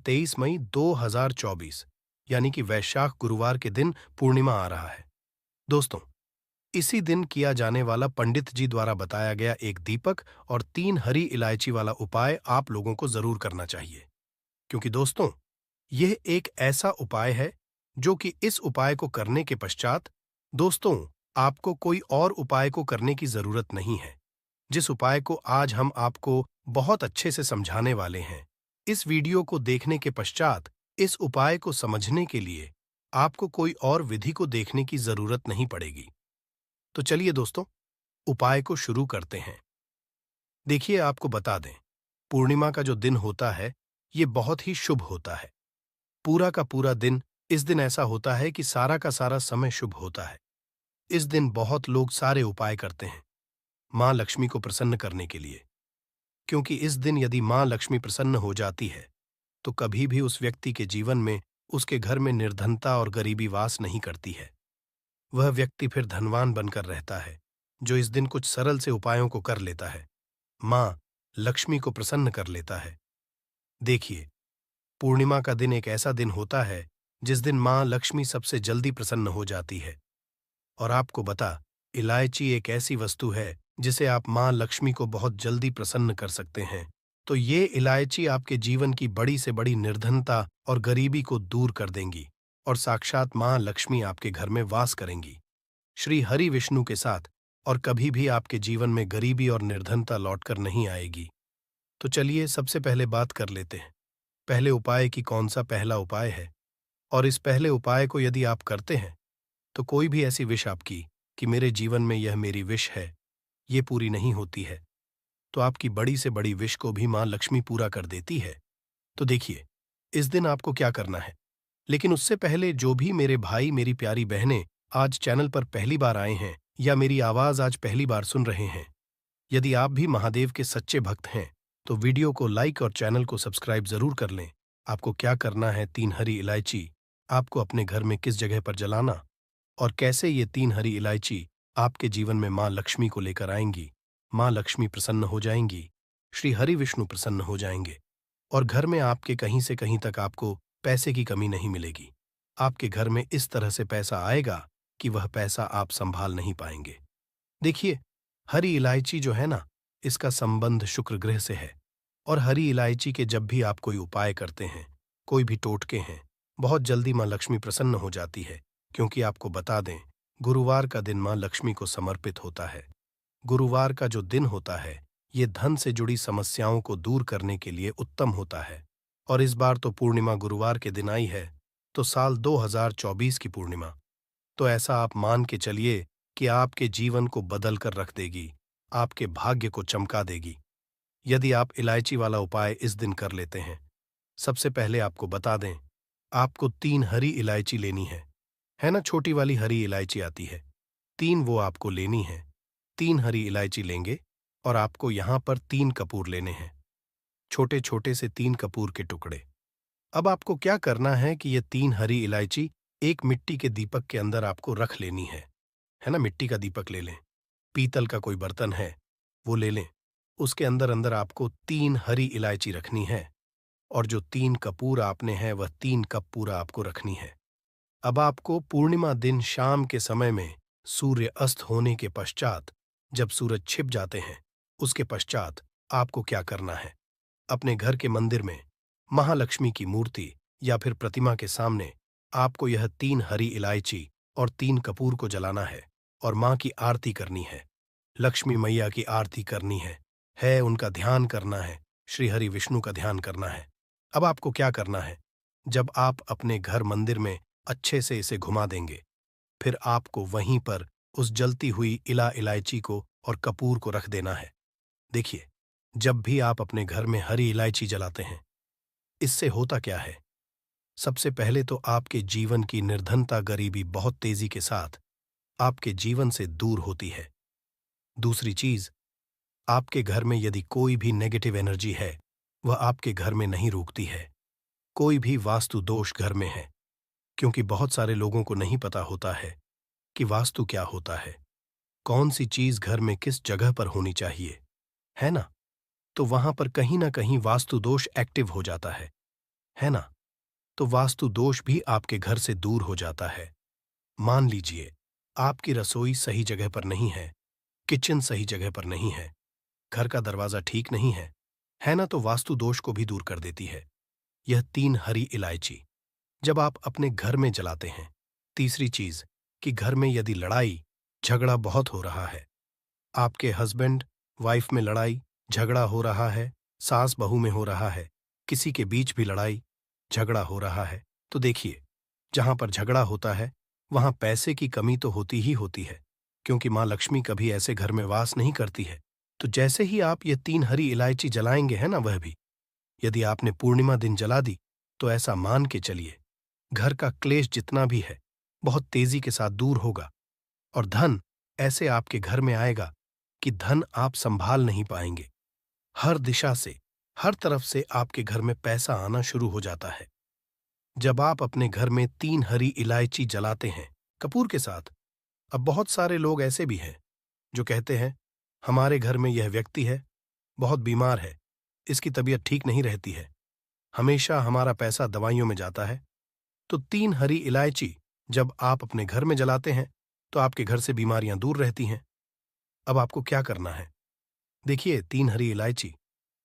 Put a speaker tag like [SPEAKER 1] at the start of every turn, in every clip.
[SPEAKER 1] 23 मई 2024 यानी कि वैशाख गुरुवार के दिन पूर्णिमा आ रहा है। दोस्तों, इसी दिन किया जाने वाला पंडित जी द्वारा बताया गया एक दीपक और 3 हरी इलायची वाला उपाय आप लोगों को जरूर करना चाहिए। क्योंकि दोस्तों, यह एक ऐसा उपाय है जो कि इस उपाय को करने के पश्चात दोस्तों आपको कोई और उपाय को करने की जरूरत नहीं है। जिस उपाय को आज हम आपको बहुत अच्छे से समझाने वाले हैं, इस वीडियो को देखने के पश्चात इस उपाय को समझने के लिए आपको कोई और विधि को देखने की जरूरत नहीं पड़ेगी। तो चलिए दोस्तों, उपाय को शुरू करते हैं। देखिए, आपको बता दें, पूर्णिमा का जो दिन होता है ये बहुत ही शुभ होता है। पूरा का पूरा दिन इस दिन ऐसा होता है कि सारा का सारा समय शुभ होता है। इस दिन बहुत लोग सारे उपाय करते हैं मां लक्ष्मी को प्रसन्न करने के लिए। क्योंकि इस दिन यदि मां लक्ष्मी प्रसन्न हो जाती है तो कभी भी उस व्यक्ति के जीवन में, उसके घर में निर्धनता और गरीबी वास नहीं करती है। वह व्यक्ति फिर धनवान बनकर रहता है, जो इस दिन कुछ सरल से उपायों को कर लेता है, मां लक्ष्मी को प्रसन्न कर लेता है। देखिए, पूर्णिमा का दिन एक ऐसा दिन होता है जिस दिन मां लक्ष्मी सबसे जल्दी प्रसन्न हो जाती है। और आपको बता, इलायची एक ऐसी वस्तु है जिसे आप मां लक्ष्मी को बहुत जल्दी प्रसन्न कर सकते हैं। तो ये इलायची आपके जीवन की बड़ी से बड़ी निर्धनता और गरीबी को दूर कर देंगी और साक्षात मां लक्ष्मी आपके घर में वास करेंगी, श्री हरि विष्णु के साथ, और कभी भी आपके जीवन में गरीबी और निर्धनता लौटकर नहीं आएगी। तो चलिए सबसे पहले बात कर लेते हैं पहले उपाय की। कौन सा पहला उपाय है? और इस पहले उपाय को यदि आप करते हैं तो कोई भी ऐसी विश आपकी कि मेरे जीवन में यह मेरी विश है, ये पूरी नहीं होती है, तो आपकी बड़ी से बड़ी विश को भी मां लक्ष्मी पूरा कर देती है। तो देखिए, इस दिन आपको क्या करना है। लेकिन उससे पहले जो भी मेरे भाई, मेरी प्यारी बहनें आज चैनल पर पहली बार आए हैं या मेरी आवाज आज पहली बार सुन रहे हैं, यदि आप भी महादेव के सच्चे भक्त हैं तो वीडियो को लाइक और चैनल को सब्सक्राइब जरूर कर लें। आपको क्या करना है, 3 हरी इलायची आपको अपने घर में किस जगह पर जलाना और कैसे ये 3 हरी इलायची आपके जीवन में मां लक्ष्मी को लेकर आएंगी। मां लक्ष्मी प्रसन्न हो जाएंगी, श्री हरि विष्णु प्रसन्न हो जाएंगे और घर में आपके कहीं से कहीं तक आपको पैसे की कमी नहीं मिलेगी। आपके घर में इस तरह से पैसा आएगा कि वह पैसा आप संभाल नहीं पाएंगे। देखिए, हरी इलायची जो है ना, इसका संबंध शुक्र ग्रह से है और हरी इलायची के जब भी आप कोई उपाय करते हैं, कोई भी टोटके हैं, बहुत जल्दी मां लक्ष्मी प्रसन्न हो जाती है। क्योंकि आपको बता दें, गुरुवार का दिन मां लक्ष्मी को समर्पित होता है। गुरुवार का जो दिन होता है ये धन से जुड़ी समस्याओं को दूर करने के लिए उत्तम होता है। और इस बार तो पूर्णिमा गुरुवार के दिन आई है, तो साल 2024 की पूर्णिमा, तो ऐसा आप मान के चलिए कि आपके जीवन को बदल कर रख देगी, आपके भाग्य को चमका देगी, यदि आप इलायची वाला उपाय इस दिन कर लेते हैं। सबसे पहले आपको बता दें, आपको 3 हरी इलायची लेनी है ना, छोटी वाली हरी इलायची आती है, 3 वो आपको लेनी है। 3 हरी इलायची लेंगे और आपको यहां पर 3 कपूर लेने हैं, छोटे छोटे से 3 कपूर के टुकड़े। अब आपको क्या करना है कि ये 3 हरी इलायची एक मिट्टी के दीपक के अंदर आपको रख लेनी है ना। मिट्टी का दीपक ले लें, पीतल का कोई बर्तन है वो ले लें, उसके अंदर अंदर आपको 3 हरी इलायची रखनी है और जो 3 कपूर आपने है वह 3 कप पूरा आपको रखनी है। अब आपको पूर्णिमा दिन शाम के समय में सूर्य अस्त होने के पश्चात, जब सूरज छिप जाते हैं, उसके पश्चात आपको क्या करना है, अपने घर के मंदिर में महालक्ष्मी की मूर्ति या फिर प्रतिमा के सामने आपको यह 3 हरी इलायची और 3 कपूर को जलाना है और मां की आरती करनी है, लक्ष्मी मैया की आरती करनी है, उनका ध्यान करना है, श्री हरि विष्णु का ध्यान करना है। अब आपको क्या करना है, जब आप अपने घर मंदिर में अच्छे से इसे घुमा देंगे, फिर आपको वहीं पर उस जलती हुई इलायची को और कपूर को रख देना है। देखिए, जब भी आप अपने घर में हरी इलायची जलाते हैं, इससे होता क्या है, सबसे पहले तो आपके जीवन की निर्धनता, गरीबी बहुत तेजी के साथ आपके जीवन से दूर होती है। दूसरी चीज, आपके घर में यदि कोई भी नेगेटिव एनर्जी है, वह आपके घर में नहीं रुकती है। कोई भी वास्तु दोष घर में है, क्योंकि बहुत सारे लोगों को नहीं पता होता है कि वास्तु क्या होता है, कौन सी चीज घर में किस जगह पर होनी चाहिए, है ना। तो वहां पर कहीं ना कहीं वास्तु दोष एक्टिव हो जाता है है ना? तो वास्तु दोष भी आपके घर से दूर हो जाता है। मान लीजिए, आपकी रसोई सही जगह पर नहीं है, किचन सही जगह पर नहीं है, घर का दरवाजा ठीक नहीं है ना? तो वास्तु दोष को भी दूर कर देती है। यह 3 हरी इलायची जब आप अपने घर में जलाते हैं। तीसरी चीज कि घर में यदि लड़ाई झगड़ा बहुत हो रहा है, आपके हस्बैंड वाइफ में लड़ाई झगड़ा हो रहा है, सास बहू में हो रहा है, किसी के बीच भी लड़ाई झगड़ा हो रहा है, तो देखिए, जहां पर झगड़ा होता है वहां पैसे की कमी तो होती ही होती है, क्योंकि मां लक्ष्मी कभी ऐसे घर में वास नहीं करती है। तो जैसे ही आप ये 3 हरी इलायची जलाएंगे, है ना, वह भी यदि आपने पूर्णिमा दिन जला दी, तो ऐसा मान के चलिए, घर का क्लेश जितना भी है बहुत तेजी के साथ दूर होगा, और धन ऐसे आपके घर में आएगा कि धन आप संभाल नहीं पाएंगे। हर दिशा से, हर तरफ से आपके घर में पैसा आना शुरू हो जाता है। जब आप अपने घर में 3 हरी इलायची जलाते हैं कपूर के साथ। अब बहुत सारे लोग ऐसे भी हैं जो कहते हैं, हमारे घर में यह व्यक्ति है, बहुत बीमार है, इसकी तबीयत ठीक नहीं रहती है, हमेशा हमारा पैसा दवाइयों में जाता है। तो 3 हरी इलायची जब आप अपने घर में जलाते हैं, तो आपके घर से बीमारियां दूर रहती हैं। अब आपको क्या करना है? देखिए, 3 हरी इलायची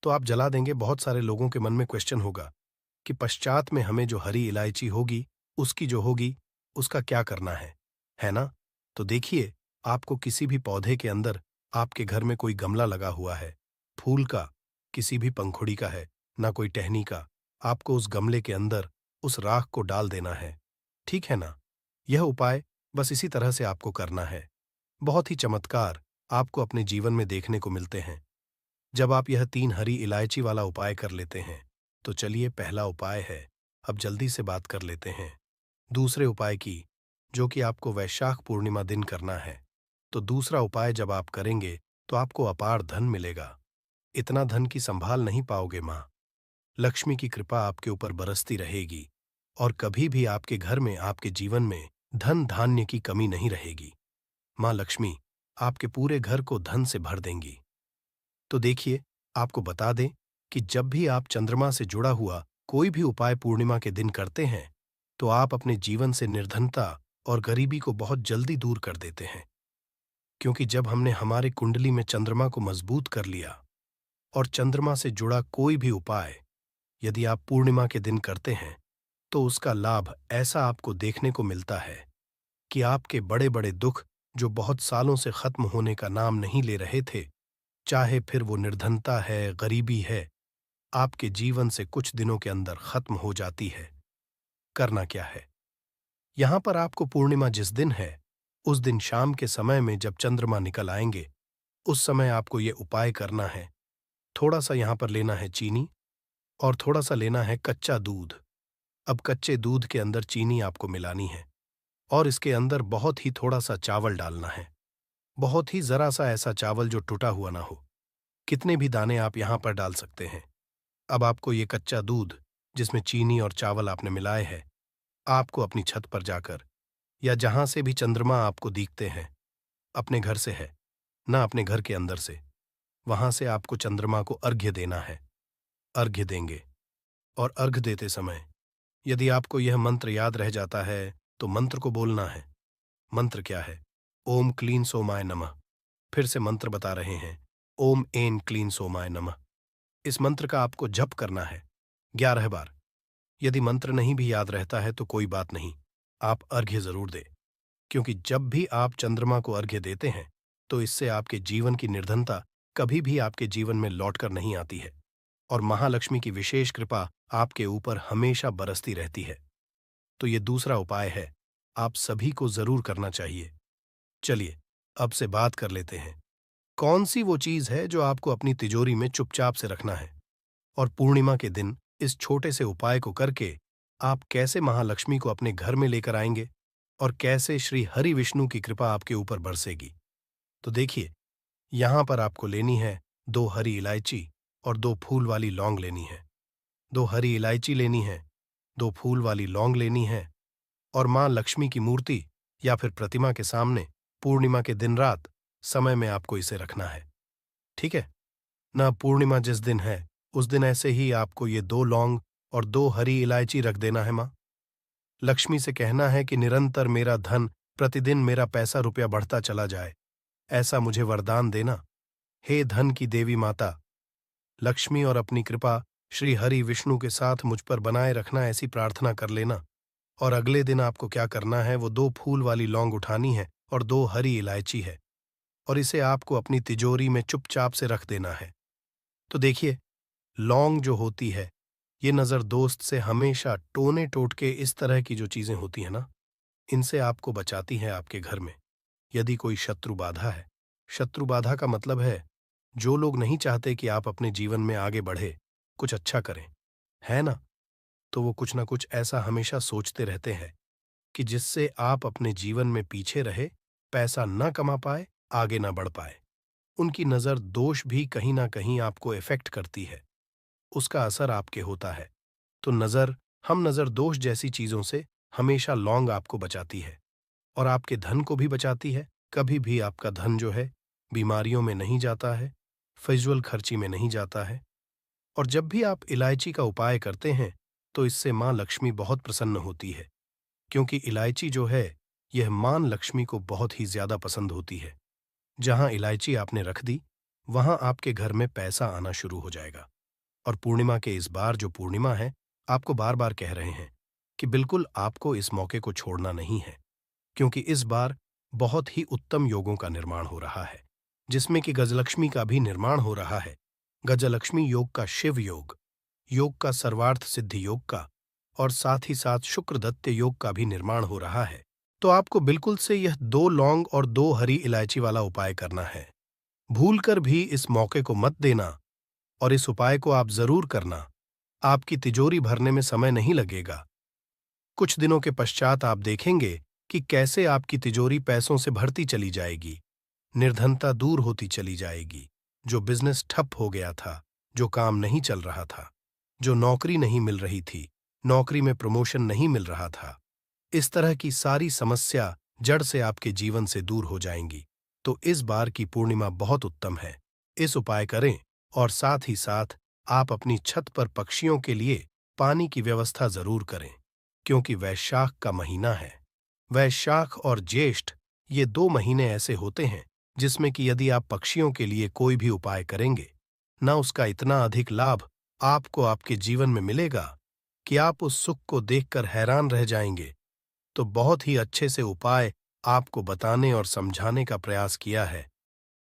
[SPEAKER 1] तो आप जला देंगे, बहुत सारे लोगों के मन में क्वेश्चन होगा कि पश्चात में हमें जो हरी इलायची होगी, उसकी जो होगी, उसका क्या करना है ना? तो देखिए, आपको किसी भी पौधे के अंदर, आपके घर में कोई गमला लगा हुआ है, फूल का, किसी भी पंखुड़ी का है, ना कोई टहनी का, आपको उस गमले के अंदर उस राख को डाल देना है। ठीक है ना? यह उपाय बस इसी तरह से आपको करना है। बहुत ही चमत्कार आपको अपने जीवन में देखने को मिलते हैं जब आप यह 3 हरी इलायची वाला उपाय कर लेते हैं। तो चलिए, पहला उपाय है, अब जल्दी से बात कर लेते हैं दूसरे उपाय की, जो कि आपको वैशाख पूर्णिमा दिन करना है। तो दूसरा उपाय जब आप करेंगे, तो आपको अपार धन मिलेगा। इतना धन की संभाल नहीं पाओगे मां। लक्ष्मी की कृपा आपके ऊपर बरसती रहेगी, और कभी भी आपके घर में, आपके जीवन में धन धान्य की कमी नहीं रहेगी। मां लक्ष्मी आपके पूरे घर को धन से भर देंगी। तो देखिए, आपको बता दें कि जब भी आप चंद्रमा से जुड़ा हुआ कोई भी उपाय पूर्णिमा के दिन करते हैं, तो आप अपने जीवन से निर्धनता और गरीबी को बहुत जल्दी दूर कर देते हैं। क्योंकि जब हमने हमारे कुंडली में चंद्रमा को मजबूत कर लिया, और चंद्रमा से जुड़ा कोई भी उपाय यदि आप पूर्णिमा के दिन करते हैं, तो उसका लाभ ऐसा आपको देखने को मिलता है कि आपके बड़े बड़े दुख, जो बहुत सालों से खत्म होने का नाम नहीं ले रहे थे, चाहे फिर वो निर्धनता है, गरीबी है, आपके जीवन से कुछ दिनों के अंदर खत्म हो जाती है। करना क्या है? यहां पर आपको पूर्णिमा जिस दिन है, उस दिन शाम के समय में जब चंद्रमा निकल आएंगे, उस समय आपको ये उपाय करना है। थोड़ा सा यहां पर लेना है चीनी, और थोड़ा सा लेना है कच्चा दूध। अब कच्चे दूध के अंदर चीनी आपको मिलानी है, और इसके अंदर बहुत ही थोड़ा सा चावल डालना है। बहुत ही जरा सा ऐसा चावल जो टूटा हुआ ना हो। कितने भी दाने आप यहां पर डाल सकते हैं। अब आपको ये कच्चा दूध, जिसमें चीनी और चावल आपने मिलाए हैं, आपको अपनी छत पर जाकर, या जहां से भी चंद्रमा आपको दिखते हैं, अपने घर से है ना, अपने घर के अंदर से, वहां से आपको चंद्रमा को अर्घ्य देना है। अर्घ्य देंगे, और अर्घ्य देते समय यदि आपको यह मंत्र याद रह जाता है, तो मंत्र को बोलना है। मंत्र क्या है? ओम क्लीन सोमाय नमः। फिर से मंत्र बता रहे हैं, ओम एन क्लीन सोमाय नमः। इस मंत्र का आपको जप करना है 11 बार। यदि मंत्र नहीं भी याद रहता है तो कोई बात नहीं, आप अर्घ्य जरूर दें, क्योंकि जब भी आप चंद्रमा को अर्घ्य देते हैं, तो इससे आपके जीवन की निर्धनता कभी भी आपके जीवन में लौटकर नहीं आती है, और महालक्ष्मी की विशेष कृपा आपके ऊपर हमेशा बरसती रहती है। तो ये दूसरा उपाय है, आप सभी को जरूर करना चाहिए। चलिए, अब से बात कर लेते हैं, कौन सी वो चीज है जो आपको अपनी तिजोरी में चुपचाप से रखना है, और पूर्णिमा के दिन इस छोटे से उपाय को करके आप कैसे महालक्ष्मी को अपने घर में लेकर आएंगे, और कैसे श्री हरि विष्णु की कृपा आपके ऊपर बरसेगी। तो देखिए, यहां पर आपको लेनी है 2 हरी इलायची, और 2 फूल वाली लौंग लेनी है। 2 हरी इलायची लेनी है, 2 फूल वाली लौंग लेनी है, और मां लक्ष्मी की मूर्ति या फिर प्रतिमा के सामने पूर्णिमा के दिन रात समय में आपको इसे रखना है। ठीक है ना? पूर्णिमा जिस दिन है, उस दिन ऐसे ही आपको ये 2 लौंग और 2 हरी इलायची रख देना है माँ। लक्ष्मी से कहना है कि निरंतर मेरा धन, प्रतिदिन मेरा पैसा रुपया बढ़ता चला जाए, ऐसा मुझे वरदान देना। हे धन की देवी माता, लक्ष्मी और अपनी कृपा श्री हरि विष्णु के साथ मुझ पर बनाए रखना, ऐसी प्रार्थना कर लेना। और अगले दिन आपको क्या करना है, वो 2 फूल वाली लौंग उठानी है और 2 हरी इलायची है, और इसे आपको अपनी तिजोरी में चुपचाप से रख देना है। तो देखिए, लौंग जो होती है, ये नज़र दोस्त से हमेशा टोने टोटके इस तरह की जो चीज़ें होती हैं ना, इनसे आपको बचाती हैं आपके घर में। यदि कोई शत्रु बाधा है, शत्रु बाधा का मतलब है जो लोग नहीं चाहते कि आप अपने जीवन में आगे बढ़े, कुछ अच्छा करें, है ना? तो वो कुछ ना कुछ ऐसा हमेशा सोचते रहते हैं कि जिससे आप अपने जीवन में पीछे रहे, पैसा न कमा पाए, आगे ना बढ़ पाए। उनकी नज़र दोष भी कहीं ना कहीं आपको इफेक्ट करती है, उसका असर आपके होता है। तो हम नज़र दोष जैसी चीज़ों से हमेशा लौंग आपको बचाती है, और आपके धन को भी बचाती है। कभी भी आपका धन जो है बीमारियों में नहीं जाता है, फिजूल खर्ची में नहीं जाता है। और जब भी आप इलायची का उपाय करते हैं, तो इससे माँ लक्ष्मी बहुत प्रसन्न होती है, क्योंकि इलायची जो है, यह माँ लक्ष्मी को बहुत ही ज्यादा पसंद होती है। जहां इलायची आपने रख दी, वहां आपके घर में पैसा आना शुरू हो जाएगा। और पूर्णिमा के इस बार जो पूर्णिमा है, आपको बार बार कह रहे हैं कि बिल्कुल आपको इस मौके को छोड़ना नहीं है, क्योंकि इस बार बहुत ही उत्तम योगों का निर्माण हो रहा है, जिसमें कि गजलक्ष्मी का भी निर्माण हो रहा है। गजलक्ष्मी योग का शिव योग, योग का सर्वार्थ सिद्धि योग का, और साथ ही साथ शुक्रदत्त योग का भी निर्माण हो रहा है। तो आपको बिल्कुल से यह 2 लौंग और 2 हरी इलायची वाला उपाय करना है। भूलकर भी इस मौके को मत देना, और इस उपाय को आप जरूर करना। आपकी तिजोरी भरने में समय नहीं लगेगा। कुछ दिनों के पश्चात आप देखेंगे कि कैसे आपकी तिजोरी पैसों से भरती चली जाएगी, निर्धनता दूर होती चली जाएगी। जो बिजनेस ठप हो गया था, जो काम नहीं चल रहा था, जो नौकरी नहीं मिल रही थी, नौकरी में प्रमोशन नहीं मिल रहा था, इस तरह की सारी समस्या जड़ से आपके जीवन से दूर हो जाएंगी। तो इस बार की पूर्णिमा बहुत उत्तम है, इस उपाय करें। और साथ ही साथ आप अपनी छत पर पक्षियों के लिए पानी की व्यवस्था जरूर करें, क्योंकि वैशाख का महीना है। वैशाख और ज्येष्ठ, ये 2 महीने ऐसे होते हैं जिसमें कि यदि आप पक्षियों के लिए कोई भी उपाय करेंगे, ना उसका इतना अधिक लाभ आपको आपके जीवन में मिलेगा कि आप उस सुख को देखकर हैरान रह जाएंगे। तो बहुत ही अच्छे से उपाय आपको बताने और समझाने का प्रयास किया है